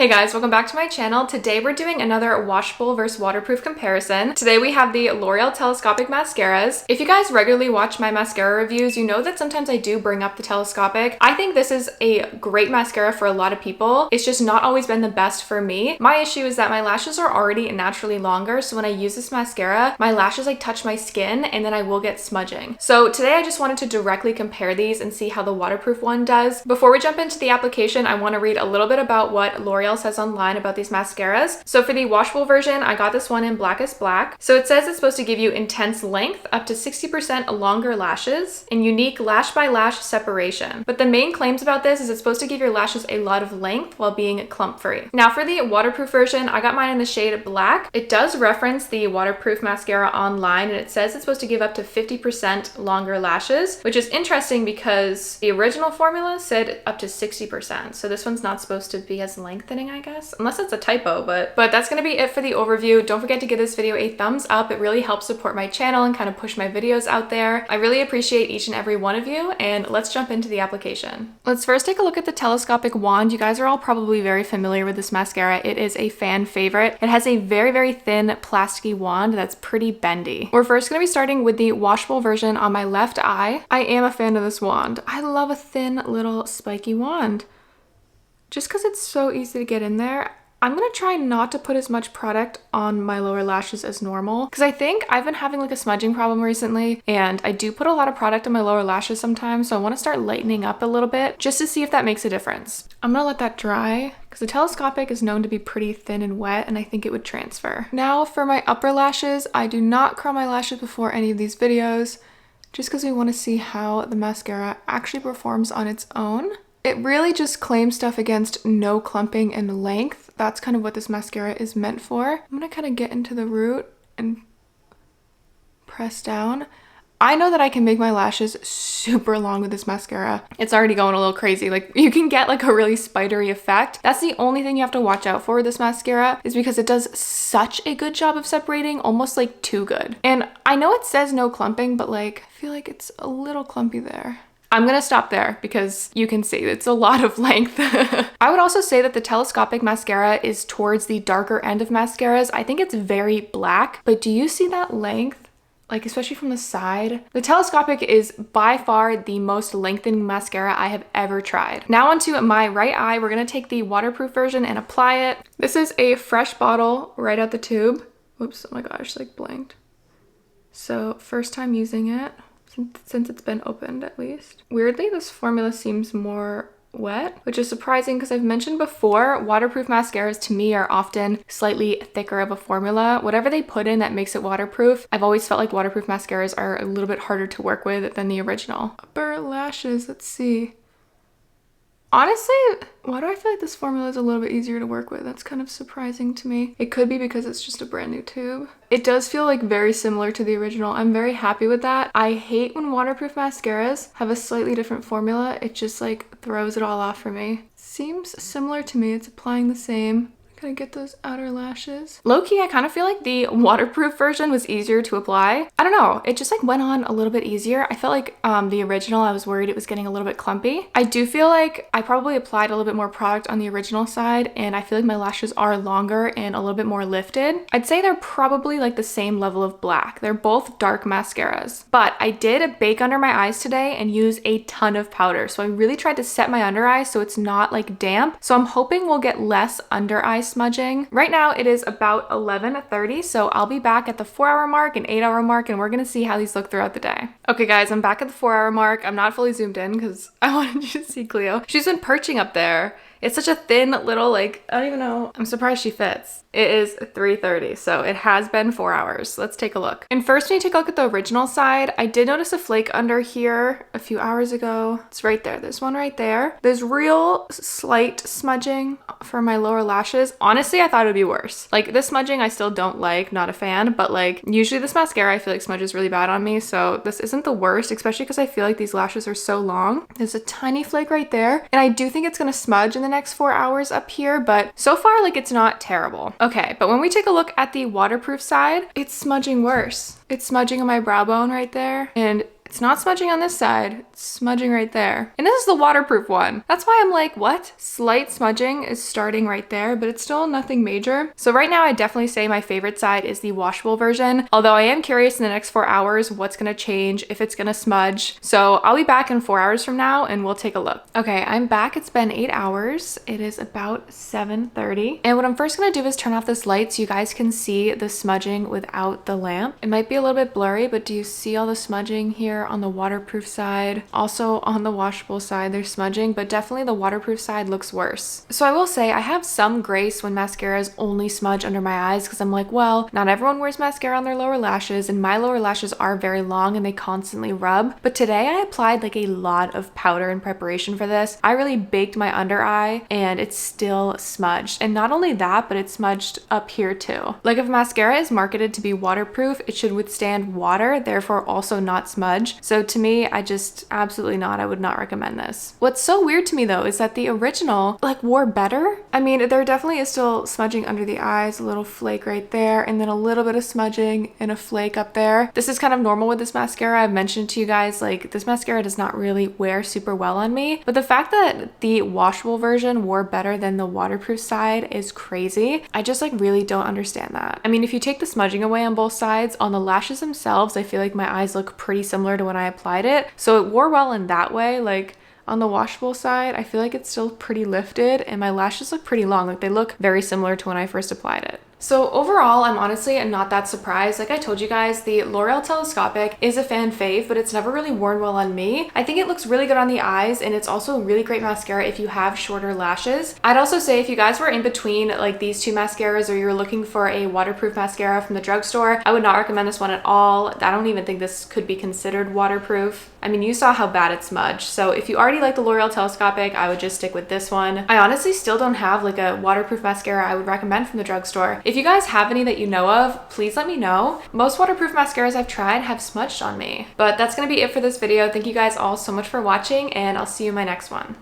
Hey guys, welcome back to my channel. Today we're doing another washable versus waterproof comparison. Today we have the L'Oreal Telescopic Mascaras. If you guys regularly watch my mascara reviews, you know that sometimes I do bring up the Telescopic. I think this is a great mascara for a lot of people. It's just not always been the best for me. My issue is that my lashes are already naturally longer, so when I use this mascara, my lashes like touch my skin and then I will get smudging. So today I just wanted to directly compare these and see how the waterproof one does. Before we jump into the application, I want to read a little bit about what L'Oreal says online about these mascaras. So for the washable version, I got this one in Blackest Black. So it says it's supposed to give you intense length, up to 60% longer lashes, and unique lash by lash separation. But the main claims about this is it's supposed to give your lashes a lot of length while being clump free. Now for the waterproof version, I got mine in the shade Black. It does reference the waterproof mascara online, and it says it's supposed to give up to 50% longer lashes, which is interesting because the original formula said up to 60%. So this one's not supposed to be as lengthening, I guess, unless it's a typo, but that's gonna be it for the overview. Don't forget to give this video a thumbs up. It really helps support my channel and kind of push my videos out there. I really appreciate each and every one of you, and let's jump into the application. Let's first take a look at the telescopic wand. You guys are all probably very familiar with this mascara. It is a fan favorite. It has a very, very thin plasticky wand that's pretty bendy. We're first gonna be starting with the washable version on my left eye. I am a fan of this wand. I love a thin little spiky wand. Just because it's so easy to get in there. I'm gonna try not to put as much product on my lower lashes as normal because I think I've been having like a smudging problem recently, and I do put a lot of product on my lower lashes sometimes, so I want to start lightening up a little bit just to see if that makes a difference. I'm gonna let that dry because the telescopic is known to be pretty thin and wet, and I think it would transfer. Now for my upper lashes, I do not curl my lashes before any of these videos just because we want to see how the mascara actually performs on its own. It really just claims stuff against no clumping and length. That's kind of what this mascara is meant for. I'm gonna kind of get into the root and press down. I know that I can make my lashes super long with this mascara. It's already going a little crazy. Like, you can get like a really spidery effect. That's the only thing you have to watch out for with this mascara, is because it does such a good job of separating, almost like too good. And I know it says no clumping, but like, I feel like it's a little clumpy there. I'm gonna stop there because you can see it's a lot of length. I would also say that the telescopic mascara is towards the darker end of mascaras. I think it's very black, but do you see that length? Like, especially from the side. The telescopic is by far the most lengthening mascara I have ever tried. Now onto my right eye, we're gonna take the waterproof version and apply it. This is a fresh bottle right out the tube. Whoops, oh my gosh, like blanked. So first time using it. Since it's been opened at least. Weirdly, this formula seems more wet, which is surprising because I've mentioned before, waterproof mascaras to me are often slightly thicker of a formula. Whatever they put in that makes it waterproof, I've always felt like waterproof mascaras are a little bit harder to work with than the original. Upper lashes, let's see. Honestly, why do I feel like this formula is a little bit easier to work with? That's kind of surprising to me. It could be because it's just a brand new tube. It does feel like very similar to the original. I'm very happy with that. I hate when waterproof mascaras have a slightly different formula. It just like throws it all off for me. Seems similar to me. It's applying the same. Gotta get those outer lashes. Low-key, I kind of feel like the waterproof version was easier to apply. I don't know, it just like went on a little bit easier. I felt like the original, I was worried it was getting a little bit clumpy. I do feel like I probably applied a little bit more product on the original side, and I feel like my lashes are longer and a little bit more lifted. I'd say they're probably like the same level of black. They're both dark mascaras. But I did bake under my eyes today and use a ton of powder. So I really tried to set my under eye so it's not like damp. So I'm hoping we'll get less under eye smudging. Right now it is about 11:30, so I'll be back at the 4-hour mark and 8-hour mark, and we're gonna see how these look throughout the day. Okay guys, I'm back at the 4-hour mark. I'm not fully zoomed in because I wanted you to see Cleo. She's been perching up there. It's such a thin little, like, I don't even know. I'm surprised she fits. It is 3:30, so it has been 4 hours. Let's take a look. And first, we need to take a look at the original side. I did notice a flake under here a few hours ago. It's right there. There's one right there. There's real slight smudging for my lower lashes. Honestly, I thought it would be worse. Like, this smudging I still don't like, not a fan, but like, usually this mascara I feel like smudges really bad on me, so this isn't the worst, especially because I feel like these lashes are so long. There's a tiny flake right there, and I do think it's gonna smudge in the next 4 hours up here, but so far, like, it's not terrible. Okay, but when we take a look at the waterproof side, it's smudging worse. It's smudging on my brow bone right there, and It's not smudging on this side, it's smudging right there. And this is the waterproof one. That's why I'm like, what? Slight smudging is starting right there, but it's still nothing major. So right now I definitely say my favorite side is the washable version, although I am curious in the next 4 hours what's gonna change, if it's gonna smudge. So I'll be back in 4 hours from now and we'll take a look. Okay, I'm back. It's been 8 hours. It is about 7:30. And what I'm first gonna do is turn off this light so you guys can see the smudging without the lamp. It might be a little bit blurry, but do you see all the smudging here on the waterproof side? Also on the washable side, there's smudging, but definitely the waterproof side looks worse. So I will say I have some grace when mascaras only smudge under my eyes because I'm like, well, not everyone wears mascara on their lower lashes, and my lower lashes are very long and they constantly rub. But today I applied like a lot of powder in preparation for this. I really baked my under eye and it's still smudged. And not only that, but it's smudged up here too. Like if mascara is marketed to be waterproof, it should withstand water, therefore also not smudge. So to me, I just absolutely not. I would not recommend this. What's so weird to me though is that the original like wore better. I mean, there definitely is still smudging under the eyes, a little flake right there, and then a little bit of smudging and a flake up there. This is kind of normal with this mascara. I've mentioned to you guys, like this mascara does not really wear super well on me, but the fact that the washable version wore better than the waterproof side is crazy. I just like really don't understand that. I mean, if you take the smudging away on both sides, on the lashes themselves, I feel like my eyes look pretty similar to when I applied it. So it wore well in that way. Like on the washable side, I feel like it's still pretty lifted and my lashes look pretty long. Like they look very similar to when I first applied it. So overall, I'm honestly not that surprised. Like I told you guys, the L'Oreal Telescopic is a fan fave, but it's never really worn well on me. I think it looks really good on the eyes, and it's also a really great mascara if you have shorter lashes. I'd also say if you guys were in between like these two mascaras or you're looking for a waterproof mascara from the drugstore, I would not recommend this one at all. I don't even think this could be considered waterproof. I mean, you saw how bad it smudged. So if you already like the L'Oreal Telescopic, I would just stick with this one. I honestly still don't have like a waterproof mascara I would recommend from the drugstore. If you guys have any that you know of, please let me know. Most waterproof mascaras I've tried have smudged on me. But that's gonna be it for this video. Thank you guys all so much for watching, and I'll see you in my next one.